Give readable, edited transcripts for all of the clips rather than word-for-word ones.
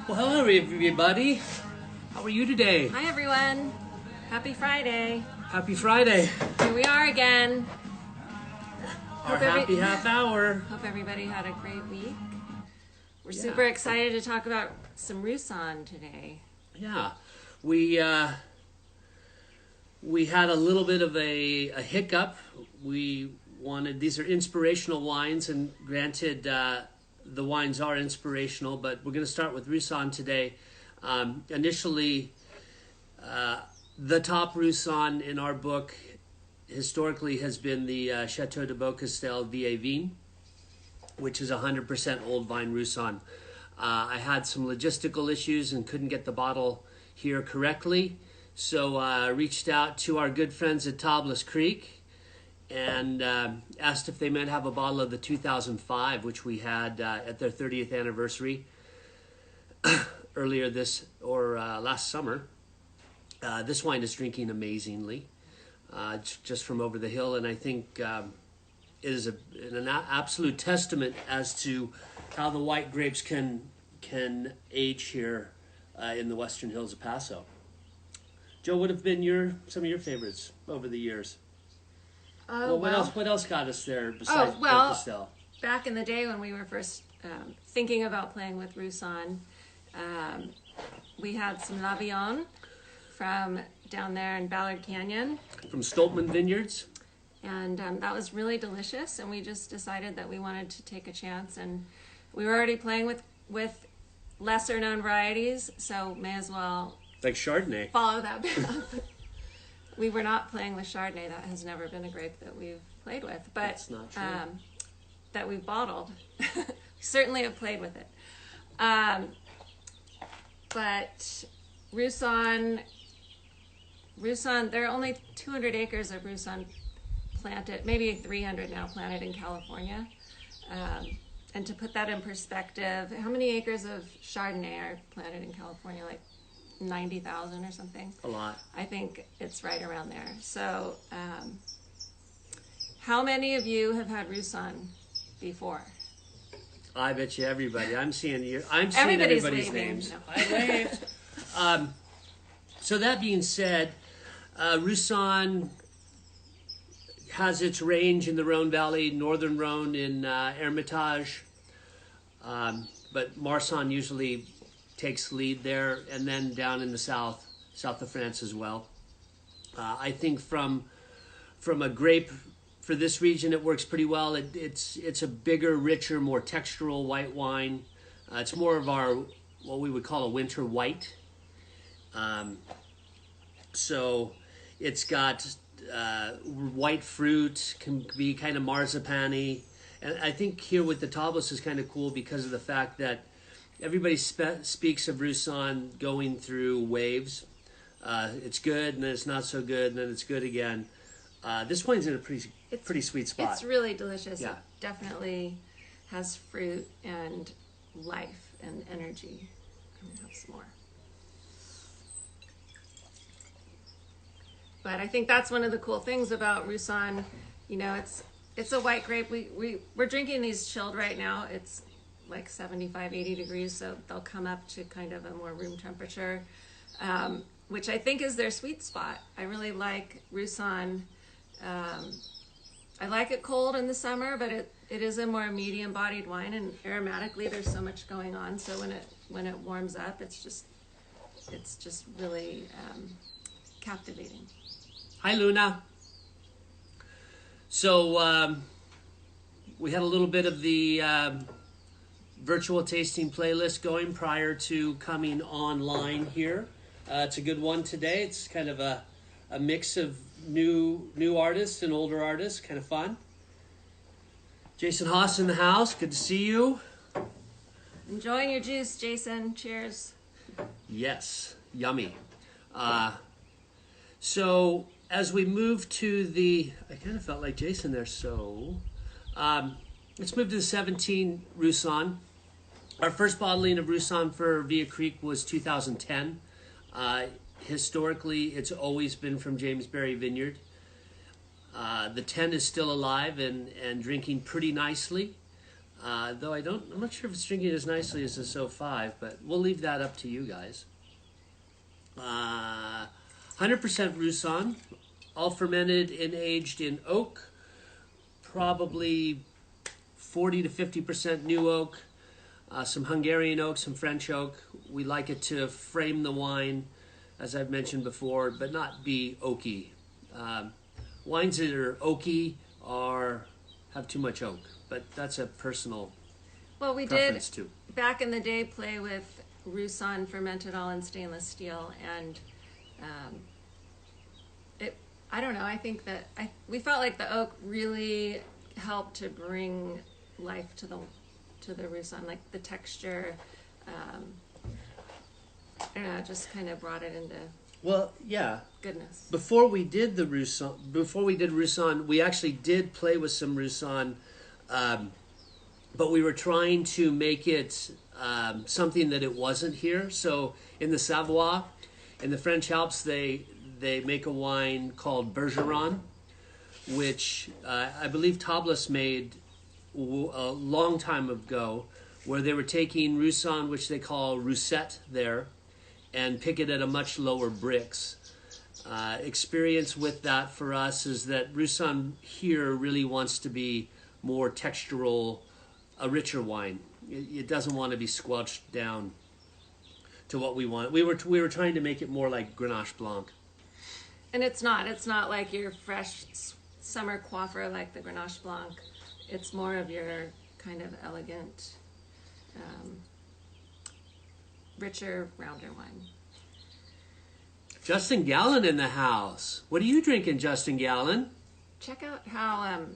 Well, hello everybody. How are you today? Hi everyone. Happy Friday. Happy Friday. Here we are again. Our happy half hour. Hope everybody had a great week. We're super excited to talk about some Roussanne today. Yeah. We had a little bit of a hiccup. These are inspirational wines, and granted the wines are inspirational, but we're going to start with Roussanne today. Initially, the top Roussanne in our book historically has been the Chateau de Beaucastel Vieille Vigne, which is 100% old vine Roussanne. I had some logistical issues and couldn't get the bottle here correctly, so I reached out to our good friends at Tablas Creek and asked if they might have a bottle of the 2005, which we had at their 30th anniversary earlier last summer. This wine is drinking amazingly, just from over the hill, and I think it is an absolute testament as to how the white grapes can age here in the Western Hills of Paso. Joe, what have been some of your favorites over the years? What else got us there besides Beaucastel? Back in the day when we were first thinking about playing with Roussanne, we had some Lavillon from down there in Ballard Canyon. From Stoltman Vineyards. And that was really delicious, and we just decided that we wanted to take a chance, and we were already playing with lesser known varieties, so may as well like Chardonnay. Follow that path. We were not playing with Chardonnay. That has never been a grape that we've played with, but that's not true. That we've bottled. We certainly have played with it. But Roussanne, there are only 200 acres of Roussanne planted, maybe 300 now planted in California. And to put that in perspective, how many acres of Chardonnay are planted in California? Like 90,000 or something. A lot. I think it's right around there. So, how many of you have had Roussanne before? I bet you everybody. I'm seeing everybody's names. No. I waved. So that being said, Roussanne has its range in the Rhone Valley, northern Rhone in Hermitage, but Marsanne usually takes lead there, and then down in the south of France as well. I think from a grape for this region, it works pretty well. It's a bigger, richer, more textural white wine. It's more of what we would call a winter white. So it's got white fruit, can be kind of marzipan-y. And I think here with the Tablas is kind of cool because of the fact that everybody speaks of Roussanne going through waves. It's good, and then it's not so good, and then it's good again. This wine's in a pretty sweet spot. It's really delicious. Yeah. It definitely has fruit and life and energy. I'm gonna have some more. But I think that's one of the cool things about Roussanne. You know, it's a white grape. We're drinking these chilled right now. It's like 75, 80 degrees, so they'll come up to kind of a more room temperature, which I think is their sweet spot. I really like Roussanne. I like it cold in the summer, but it is a more medium-bodied wine, and aromatically there's so much going on. So when it warms up, it's just really captivating. Hi, Luna. So we had a little bit of the virtual tasting playlist going prior to coming online here. It's a good one today. It's kind of a mix of new artists and older artists, kind of fun. Jason Haas in the house, good to see you. Enjoying your juice, Jason. Cheers. Yes, yummy. So as we move to I kind of felt like Jason there, so let's move to the 17 Roussanne. Our first bottling of Roussanne for Via Creek was 2010. Historically, it's always been from James Berry Vineyard. The 10 is still alive and drinking pretty nicely. Though I'm not sure if it's drinking as nicely as the 05, but we'll leave that up to you guys. 100% Roussanne, all fermented and aged in oak, probably 40 to 50% new oak, some Hungarian oak, some French oak. We like it to frame the wine, as I've mentioned before, but not be oaky. Wines that are oaky have too much oak, but that's a personal preference too. Back in the day, play with Roussanne fermented all in stainless steel, and I don't know. I think that we felt like the oak really helped to bring life to the Roussanne, like the texture. I don't know, it just kind of brought it into goodness. Before we did Roussanne, we actually did play with some Roussanne, but we were trying to make it something that it wasn't here. So in the Savoie, in the French Alps, they make a wine called Bergeron, which I believe Tablas made a long time ago, where they were taking Roussanne, which they call Roussette there, and pick it at a much lower brix. Experience with that for us is that Roussanne here really wants to be more textural, a richer wine. It doesn't want to be squelched down to what we want. We were trying to make it more like Grenache Blanc. And it's not like your fresh summer coiffure like the Grenache Blanc. It's more of your kind of elegant, richer, rounder wine. Justin Gallen in the house. What are you drinking, Justin Gallen? Check out how,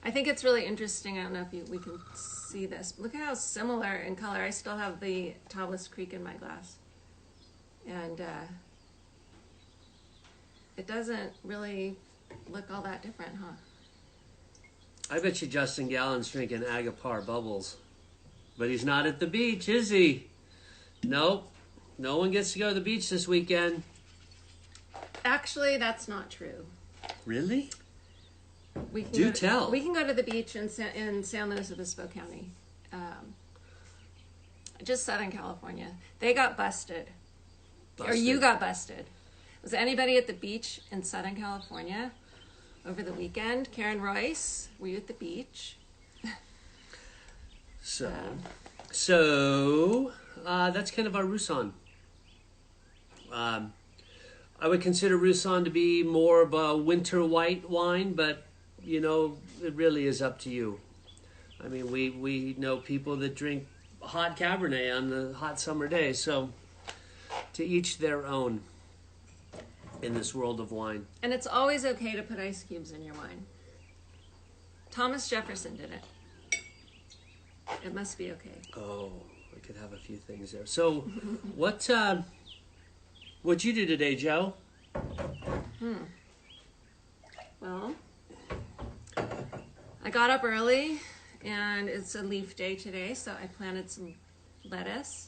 I think it's really interesting. I don't know if we can see this. Look at how similar in color. I still have the Tablas Creek in my glass. And it doesn't really look all that different, huh? I bet you Justin Gallen's drinking Agapar Bubbles. But he's not at the beach, is he? Nope. No one gets to go to the beach this weekend. Actually, that's not true. Really? Do tell. We can go to the beach in San Luis Obispo County. Just Southern California. They got busted. Or you got busted. Was anybody at the beach in Southern California over the weekend? Karen Royce, were you at the beach? So that's kind of our Roussanne. I would consider Roussanne to be more of a winter white wine, but it really is up to you. I mean, we know people that drink hot Cabernet on the hot summer day, so to each their own in this world of wine. And it's always okay to put ice cubes in your wine. Thomas Jefferson did it. It must be okay. Oh, I could have a few things there. So, what'd you do today, Joe? Well, I got up early, and it's a leaf day today, so I planted some lettuce.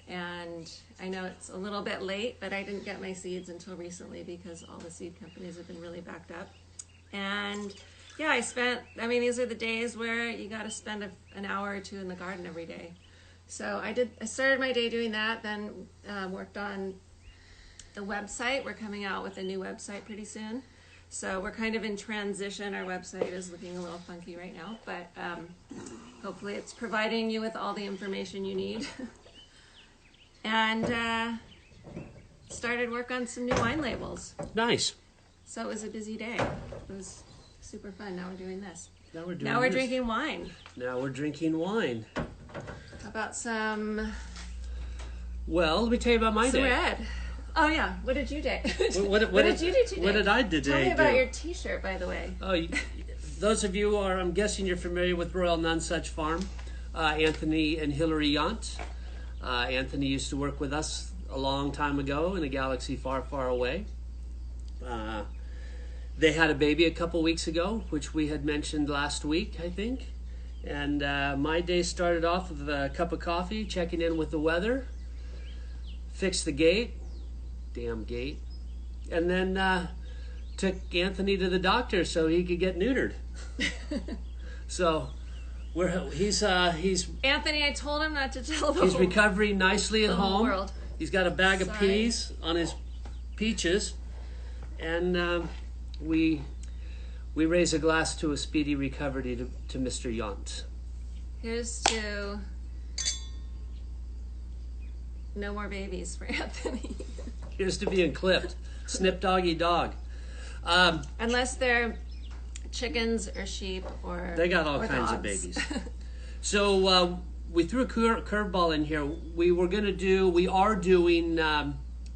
And I know it's a little bit late, but I didn't get my seeds until recently because all the seed companies have been really backed up. And yeah, these are the days where you got to spend an hour or two in the garden every day. So I started my day doing that, then worked on the website. We're coming out with a new website pretty soon. So we're kind of in transition. Our website is looking a little funky right now, but hopefully it's providing you with all the information you need. And started work on some new wine labels. Nice. So it was a busy day. It was super fun. Now we're doing this. Now we're drinking wine. Now we're drinking wine. How about some... Well, let me tell you about my day. Some red. Oh, yeah. What did you do? What did you do today? What did I do today? Tell me about your T-shirt, by the way. Oh, those of you I'm guessing you're familiar with Royal Nonsuch Farm. Anthony and Hillary Yant. Anthony used to work with us a long time ago in a galaxy far, far away. They had a baby a couple weeks ago, which we had mentioned last week, I think. And my day started off with a cup of coffee, checking in with the weather, fixed the gate, damn gate, and then took Anthony to the doctor so he could get neutered. So He's Anthony, I told him not to tell the he's recovering nicely at the whole home. world. He's got a bag of Sorry. peas on his peaches, and we raise a glass to a speedy recovery to Mr. Yont. Here's to no more babies for Anthony. Here's to being clipped. Snip doggy dog. Unless they're chickens or sheep or They got all or kinds of dogs. babies. So we threw a curveball in here. We are doing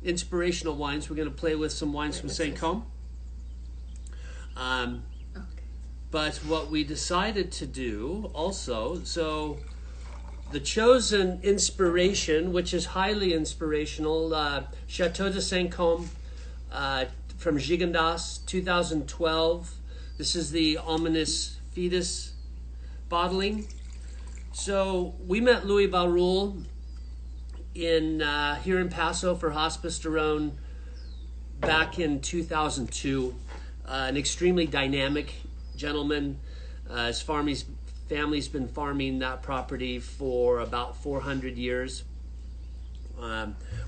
inspirational wines. We're going to play with some wines from St. Côme. Okay. But what we decided to do also, so the chosen inspiration, which is highly inspirational, Chateau de St. Côme from Gigondas, 2012. This is the Ominous Fetus bottling. So we met Louis Barroul here in Paso for Hospice de Rhone back in 2002. An extremely dynamic gentleman. His family's been farming that property for about 400 years.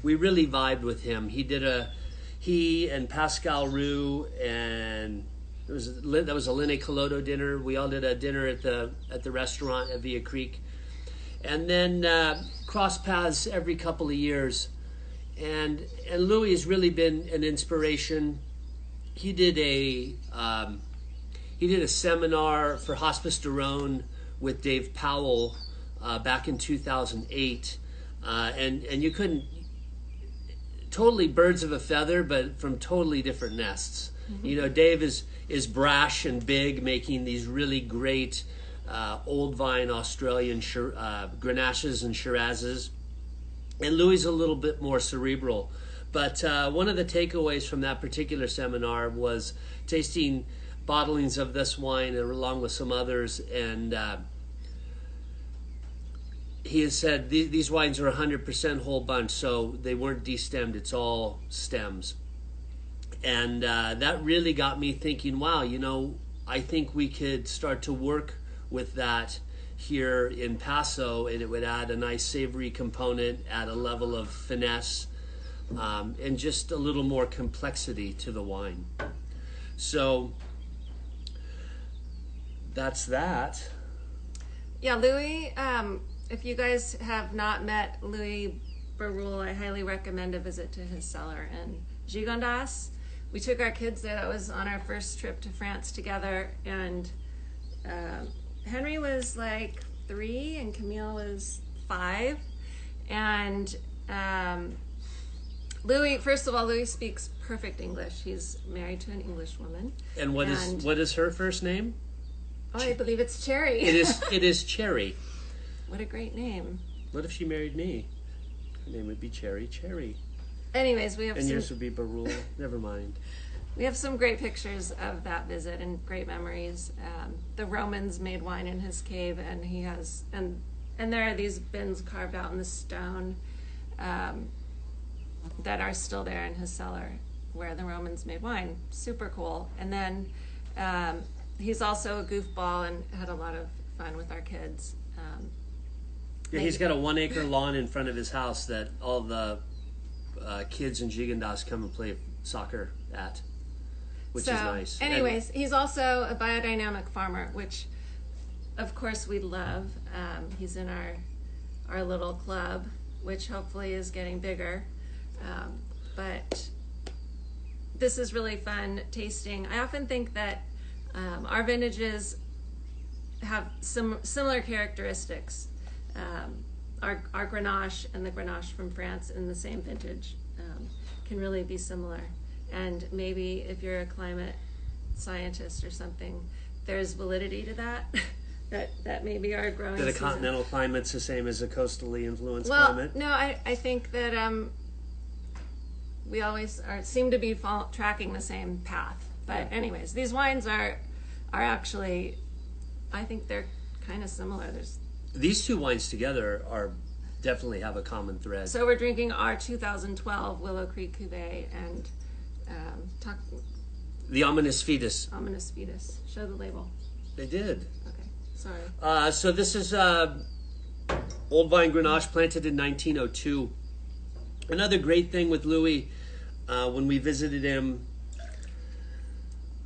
We really vibed with him. He and Pascal Roux, and that was a Linné Colodo dinner. We all did a dinner at the restaurant at Villa Creek, and then cross paths every couple of years. And Louis has really been an inspiration. He did a seminar for Hospice de Rhone with Dave Powell back in 2008, and you couldn't, totally birds of a feather, but from totally different nests. Mm-hmm. You know, Dave is brash and big, making these really great old vine Australian Grenaches and Shirazes, and Louis a little bit more cerebral. But one of the takeaways from that particular seminar was tasting bottlings of this wine along with some others, and he has said these wines are 100% whole bunch, so they weren't destemmed, it's all stems. And that really got me thinking, wow, you know, I think we could start to work with that here in Paso, and it would add a nice savory component, add a level of finesse, and just a little more complexity to the wine. So that's that. Yeah, Louis, if you guys have not met Louis Barroul, I highly recommend a visit to his cellar in Gigondas. We took our kids there. That was on our first trip to France together, and Henry was like 3 and Camille was 5, and Louis, first of all, Louis speaks perfect English. He's married to an English woman. And what is her first name? Oh, I believe it's Cherry. It is Cherry. What a great name. What if she married me? Her name would be Cherry. Anyways, we have and yours would be Barroul. Never mind. We have some great pictures of that visit and great memories. The Romans made wine in his cave, and he has, and there are these bins carved out in the stone that are still there in his cellar where the Romans made wine. Super cool. And then he's also a goofball and had a lot of fun with our kids. Yeah, he's got a 1 acre lawn in front of his house that all the kids in Gigondas come and play soccer at, which is nice. Anyways, he's also a biodynamic farmer, which of course we love. He's in our little club, which hopefully is getting bigger. But this is really fun tasting. I often think that our vintages have some similar characteristics. Our Grenache and the Grenache from France in the same vintage can really be similar. And maybe if you're a climate scientist or something, there's validity to that. that maybe our growing that a season. continental climate's the same as a coastally influenced Well, climate. no, I think that we always seem to be tracking the same path. But anyways, these wines are actually, I think they're kind of similar. These two wines together definitely have a common thread. So we're drinking our 2012 Willow Creek Cuvée and the Ominous Fetus. Ominous Fetus. Show the label. They did. Okay. Sorry. So this is Old Vine Grenache planted in 1902. Another great thing with Louis, when we visited him,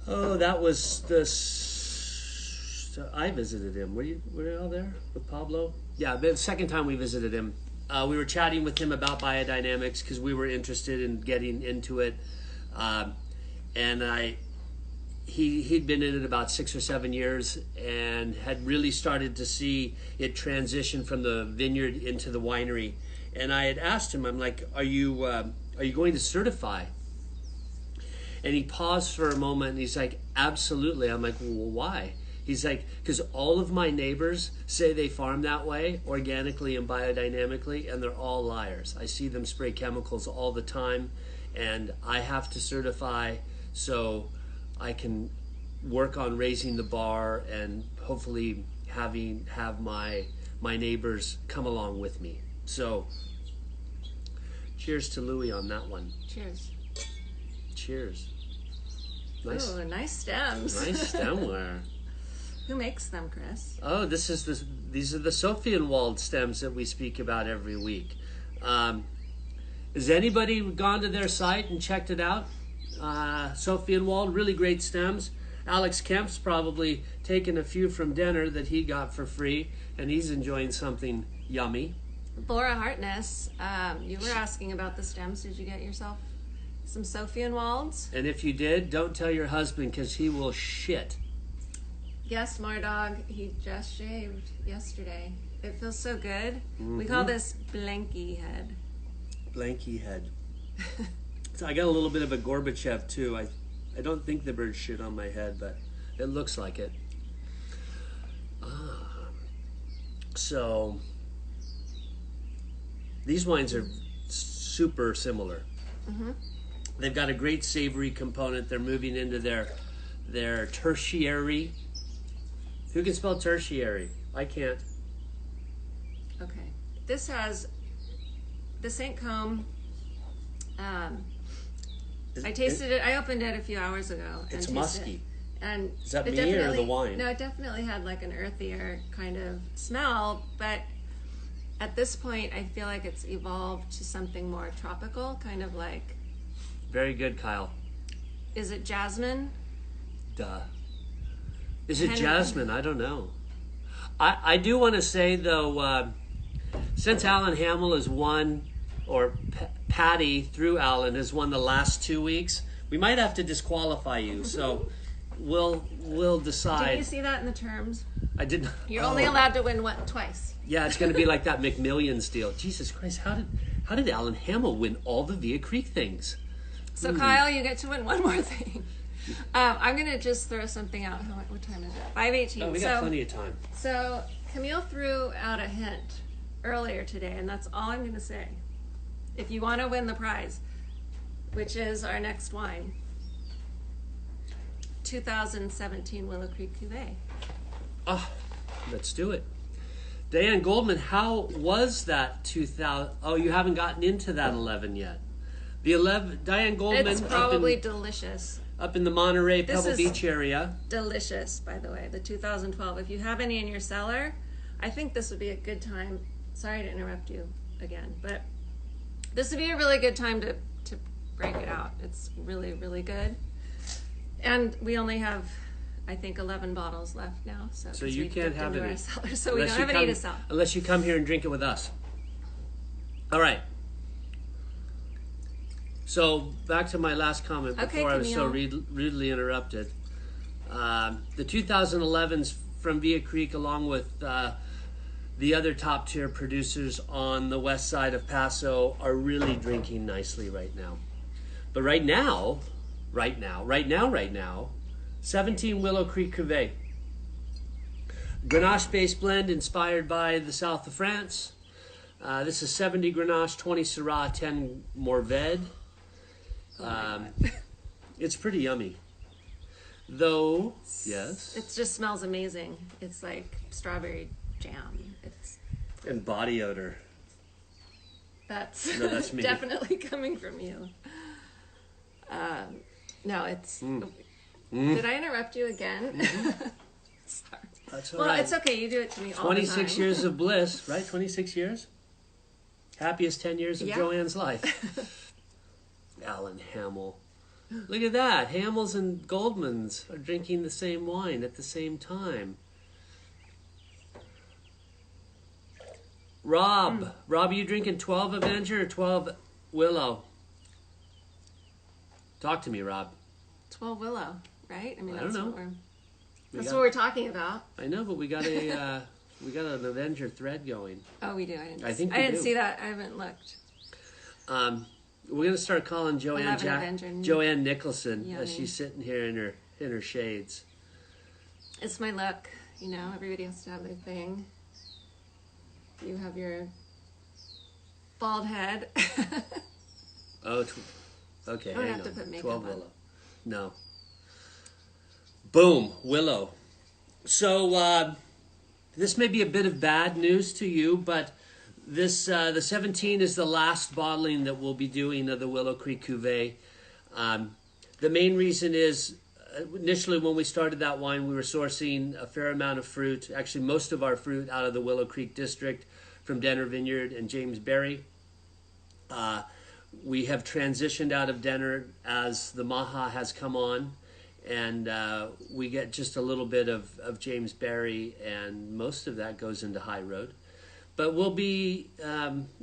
that was I visited him. Were you all there with Pablo? Yeah, the second time we visited him. We were chatting with him about biodynamics because we were interested in getting into it. And he'd been in it about 6 or 7 years and had really started to see it transition from the vineyard into the winery. And I had asked him, I'm like, are you going to certify? And he paused for a moment and he's like, absolutely. I'm like, well, why? He's like, because all of my neighbors say they farm that way, organically and biodynamically, and they're all liars. I see them spray chemicals all the time, and I have to certify so I can work on raising the bar and hopefully have my neighbors come along with me. So, cheers to Louis on that one. Cheers. Cheers. Nice. Ooh, nice stems. Nice stemware. Who makes them, Chris? Oh, these are the Sophienwald stems that we speak about every week. Has anybody gone to their site and checked it out? Sophienwald, really great stems. Alex Kemp's probably taken a few from dinner that he got for free, and he's enjoying something yummy. Laura Hartness, you were asking about the stems. Did you get yourself some Sophienwalds? And if you did, don't tell your husband because he will shit. Yes, Mardog, he just shaved yesterday. It feels so good. Mm-hmm. We call this blanky head. Blanky head. So I got a little bit of a Gorbachev too. I don't think the bird shit on my head, but it looks like it. So these wines are super similar. Mm-hmm. They've got a great savory component. They're moving into their tertiary. Who can spell tertiary? I can't. Okay. This has the St. Combe. I tasted it. I opened it a few hours ago. It's musky. And is that me or the wine? No, it definitely had like an earthier kind of smell, but at this point I feel like it's evolved to something more tropical, kind of like... Very good, Kyle. Is it jasmine? Duh. Is it jasmine? I don't know. I do want to say, though, since Alan Hamill has won, or Patty through Alan has won the last 2 weeks, we might have to disqualify you. So we'll decide. Did you see that in the terms? I didn't. You're only allowed to win twice. Yeah, it's going to be like that McMillions deal. Jesus Christ, how did Alan Hamill win all the Via Creek things? So Kyle, you get to win one more thing. I'm going to just throw something out. What time is it? 5:18. Oh, we got plenty of time. So Camille threw out a hint earlier today, and that's all I'm going to say. If you want to win the prize, which is our next wine, 2017 Willow Creek Cuvée. Oh, let's do it. Diane Goldman, how was that 2000? Oh, you haven't gotten into that 11 yet. The 11, Diane Goldman. It's probably delicious. Up in the Monterey Pebble Beach area. Delicious, by the way, the 2012. If you have any in your cellar, I think this would be a good time. Sorry to interrupt you again, but this would be a really good time to break it out. It's really, really good. And we only have, I think, 11 bottles left now. So you can't have any. Cellar, so we don't have any to sell. Unless you come here and drink it with us. All right. So back to my last comment before I was so rudely interrupted. The 2011s from Via Creek, along with the other top tier producers on the west side of Paso, are really drinking nicely right now. But right now, 17 Willow Creek Cuvée. Grenache-based blend inspired by the south of France. This is 70 Grenache, 20 Syrah, 10 Mourvèdre. It's pretty yummy. Though, yes. It just smells amazing. It's like strawberry jam. And body odor. That's me. Definitely coming from you. No, it's... Did I interrupt you again? Mm-hmm. Sorry. That's all Well, right. it's okay. You do it to me all the time. 26 years of bliss, right? 26 years? Happiest 10 years of Joanne's life. Alan Hamill. Look at that. Hamills and Goldmans are drinking the same wine at the same time. Rob. Rob, are you drinking 12 Avenger or 12 Willow? Talk to me, Rob. 12 Willow, right? I mean, I don't know. That's what we're talking about. I know, but we got a we got an Avenger thread going. Oh, we do. I think we didn't do. see that. I haven't looked. We're gonna start calling Joanne Joanne Nicholson Yummy. as she's sitting here in her shades. It's my luck. You know, everybody has to have their thing. You have your bald head. Oh, okay. I don't Hang have to on. put makeup 12 on. Willow. No. Boom, Willow. So this may be a bit of bad news to you, but this the 17 is the last bottling that we'll be doing of the Willow Creek Cuvée. The main reason is initially when we started that wine, we were sourcing a fair amount of fruit, actually most of our fruit out of the Willow Creek district from Denner Vineyard and James Berry. We have transitioned out of Denner as the Maha has come on, and we get just a little bit of James Berry, and most of that goes into High Road. But we'll be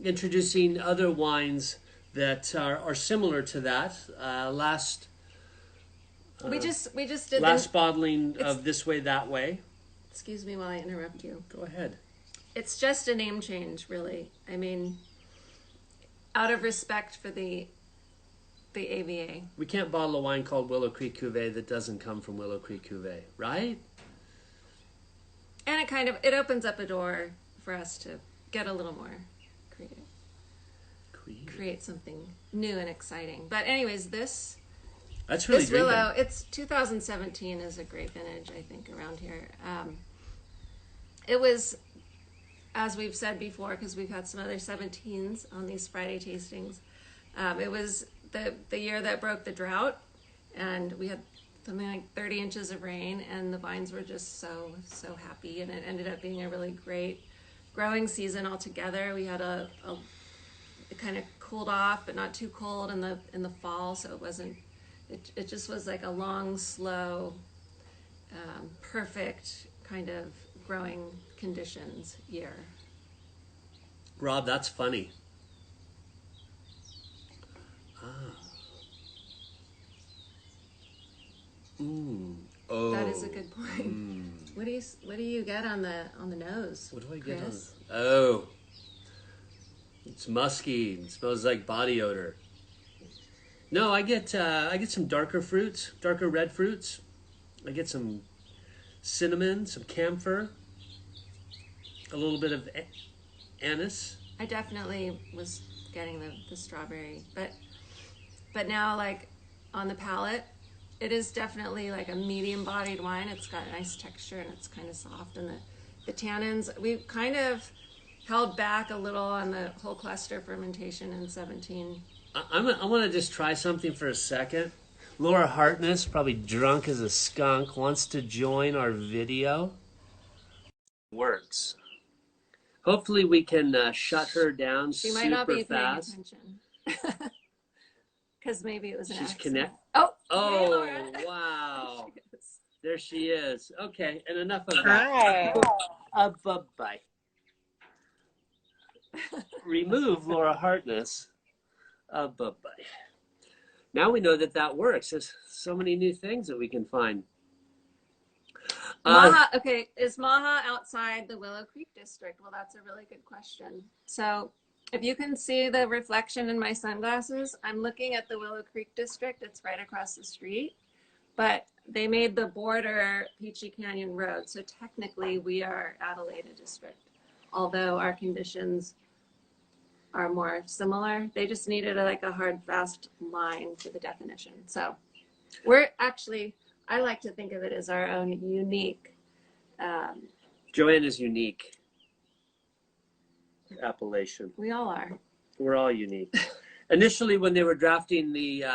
introducing other wines that are similar to that. We just did last bottling of This Way, That Way. Excuse me while I interrupt you. Go ahead. It's just a name change, really. I mean, out of respect for the AVA. We can't bottle a wine called Willow Creek Cuvée that doesn't come from Willow Creek Cuvée, right? And it opens up a door for us to get a little more creative. Create something new and exciting. But anyways, this really Willow, it's 2017 is a great vintage, I think, around here. It was, as we've said before, because we've had some other 17s on these Friday tastings, it was the year that broke the drought, and we had something like 30 inches of rain, and the vines were just so happy, and it ended up being a really great growing season altogether. We had it kind of cooled off, but not too cold in the fall, so it just was like a long, slow, perfect kind of growing conditions year. Rob, that's funny. Oh, that is a good point. What do you get on the nose? What do I get Chris? Oh, it's musky. It smells like body odor. No, I get some darker fruits, darker red fruits. I get some cinnamon, some camphor, a little bit of anise. I definitely was getting the strawberry, but now, like, on the palate, it is definitely like a medium-bodied wine. It's got a nice texture and it's kind of soft, and the tannins, we've kind of held back a little on the whole cluster fermentation in 17. I want to just try something for a second. Laura Hartness, probably drunk as a skunk, wants to join our video. Works. Hopefully we can shut her down She super might not be fast. paying attention. Because maybe it was an She's accident. Oh, hey, Laura. Wow. She is. There she is. Okay, and enough of that. Hi. Bye-bye. Remove Laura Hartness. Bye-bye. Now we know that works. There's so many new things that we can find. Maha, okay, is Maha outside the Willow Creek district? Well, that's a really good question. So if you can see the reflection in my sunglasses, I'm looking at the Willow Creek district. It's right across the street, but they made the border Peachy Canyon Road. So technically we are Adelaida district, although our conditions are more similar. They just needed a hard, fast line for the definition. So we're actually, I like to think of it as our own unique. Joanne is unique. Appellation. We all are. We're all unique. Initially, when they were drafting the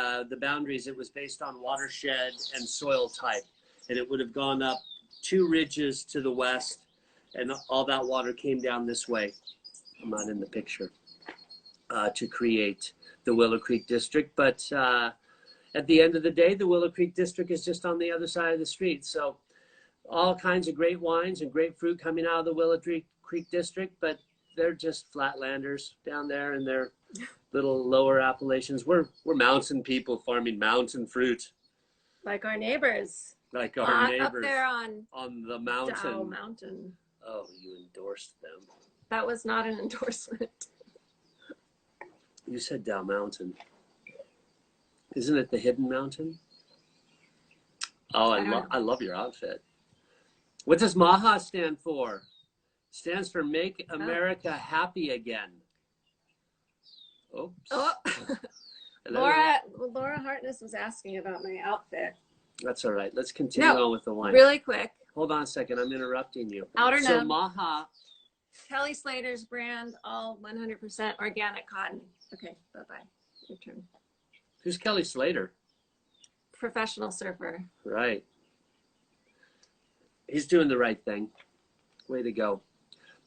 boundaries, it was based on watershed and soil type, and it would have gone up two ridges to the west, and all that water came down this way. I'm not in the picture, to create the Willow Creek District. But at the end of the day, the Willow Creek District is just on the other side of the street. So all kinds of great wines and great fruit coming out of the Willow Creek District, but they're just flatlanders down there in their little lower Appalachians. We're mountain people farming mountain fruit. Like our neighbors. Like our neighbors. Up there on the mountain. Dow Mountain. Oh, you endorsed them. That was not an endorsement. You said Dow Mountain. Isn't it the Hidden Mountain? Oh, I love your outfit. What does MAHA stand for? Stands for Make America Happy Again. Oops. Oh. Laura Hartness was asking about my outfit. That's all right. Let's continue on with the wine. Really quick. Hold on a second. I'm interrupting you. Outer So Nub. MAHA. Kelly Slater's brand, all 100% organic cotton. Okay, bye-bye. Your turn. Who's Kelly Slater? Professional surfer. Right. He's doing the right thing. Way to go.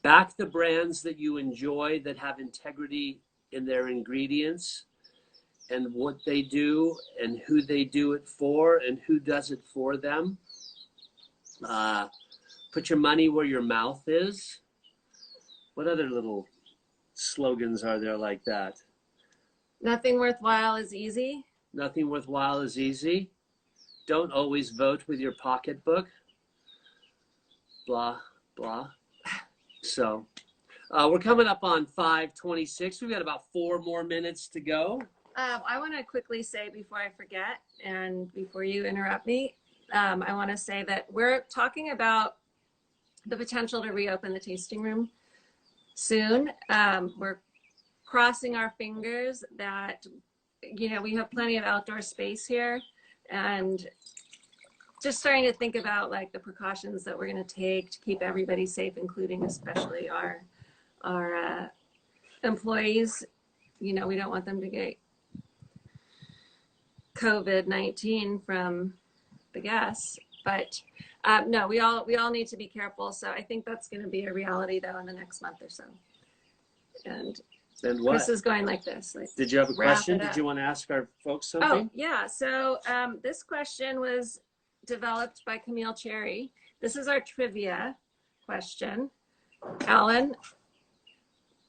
Back the brands that you enjoy, that have integrity in their ingredients and what they do and who they do it for and who does it for them. Put your money where your mouth is. What other little slogans are there like that? Nothing worthwhile is easy. Nothing worthwhile is easy. Don't always vote with your pocketbook. Blah, blah. So we're coming up on 5:26. We've got about 4 more minutes to go. I want to quickly say before I forget and before you interrupt me, I want to say that we're talking about the potential to reopen the tasting room soon. We're crossing our fingers that, we have plenty of outdoor space here, and just starting to think about like the precautions that we're going to take to keep everybody safe, including especially our employees. We don't want them to get COVID-19 from the guests, but no, we all need to be careful. So I think that's going to be a reality though in the next month or so. And what? Chris is going like this. Did you have a question? Did you want to ask our folks something? Oh, yeah. So this question was developed by Camille Cherry. This is our trivia question. Alan,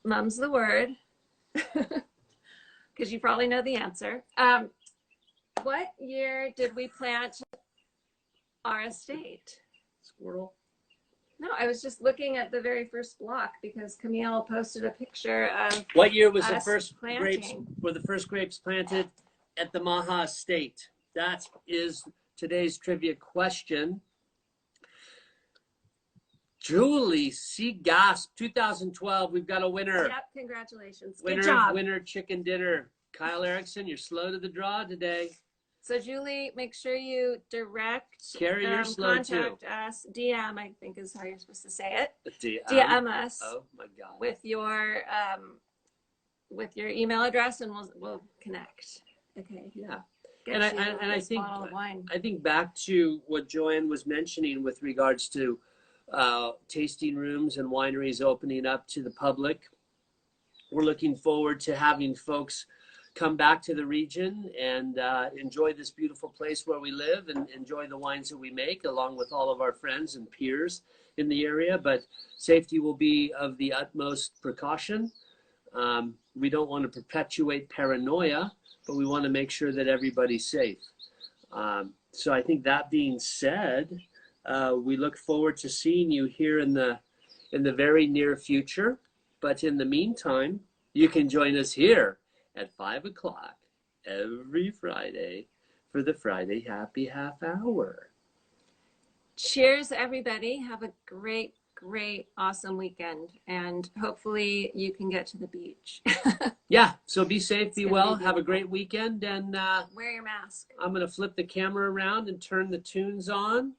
mum's the word, because you probably know the answer. What year did we plant our estate? Squirrel. No, I was just looking at the very first block because Camille posted a picture of what year was us the first planting. grapes? Were the first grapes planted at the MAHA estate? That is today's trivia question. Julie C. Gasp, 2012. We've got a winner. Yep, congratulations. Winner, good job. Winner chicken dinner. Kyle Erickson, you're slow to the draw today. So Julie, make sure you direct, Carrie, you're slow contact too. us, DM, I think is how you're supposed to say it. DM us. Oh my God. With your email address, and we'll connect. Okay. Yeah. Get I think back to what Joanne was mentioning with regards to tasting rooms and wineries opening up to the public. We're looking forward to having folks come back to the region and enjoy this beautiful place where we live and enjoy the wines that we make along with all of our friends and peers in the area. But safety will be of the utmost precaution. We don't want to perpetuate paranoia, but we want to make sure that everybody's safe. So I think that being said, we look forward to seeing you here in the very near future. But in the meantime, you can join us here at 5 o'clock every Friday for the Friday Happy Half Hour. Cheers, everybody. Have a great, awesome weekend. And hopefully you can get to the beach. Yeah, so be safe, be well, have a great weekend. And wear your mask. I'm going to flip the camera around and turn the tunes on.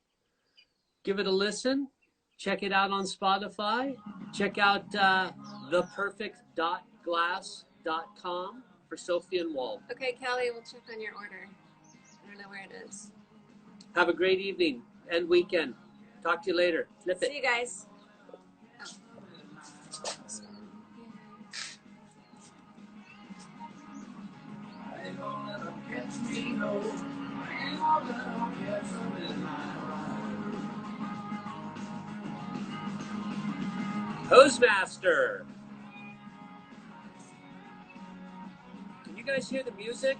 Give it a listen. Check it out on Spotify. Check out theperfect.glass.com for Sophie and Walt. Okay, Kelly, we'll check on your order. I don't know where it is. Have a great evening and weekend. Talk to you later. Flip it. See you guys. Hose Master. Can you guys hear the music?